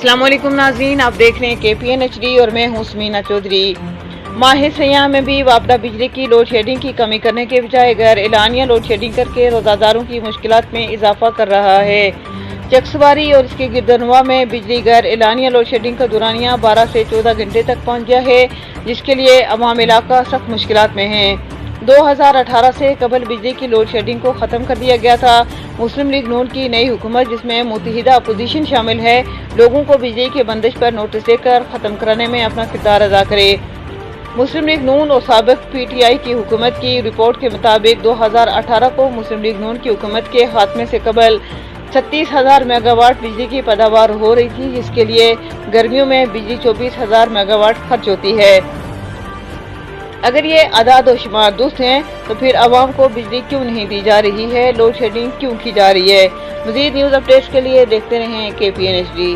अस्सलाम वालेकुम नाज़रीन, आप देख रहे हैं KPN HD और मैं हूं समीना चौधरी। माह सयाम में भी वापडा बिजली की लोड शेडिंग की कमी करने के बजाय गैर एलानिया लोड शेडिंग करके रोज़ादारों की मुश्किलात में इजाफा कर रहा है। चकसवारी और इसके गिरदनवा में बिजली गैर एलानिया लोड शेडिंग का दुरानिया 12 से 14 घंटे तक पहुँच गया है, जिसके लिए अवाम इलाका सख्त मुश्किलात में है। 2018 से कबल बिजली की लोड शेडिंग को ख़त्म कर दिया गया था। मुस्लिम लीग नून की नई हुकूमत, जिसमें मुत्तहिदा अपोजिशन शामिल है, लोगों को बिजली के बंदिश पर नोटिस देकर ख़त्म कराने में अपना किरदार अदा करे। मुस्लिम लीग नून और साबिक PTI की हुकूमत की रिपोर्ट के मुताबिक 2018 को मुस्लिम लीग नून की हुकूमत के खात्मे से कबल 36,000 मेगावाट बिजली की पैदावार हो रही थी, जिसके लिए गर्मियों में बिजली 24,000 मेगावाट खर्च होती है। अगर ये आदाद और शुमार दुरुस्त हैं तो फिर आवाम को बिजली क्यों नहीं दी जा रही है, लोड शेडिंग क्यों की जा रही है। मज़ीद न्यूज़ अपडेट्स के लिए देखते रहें KPN HD।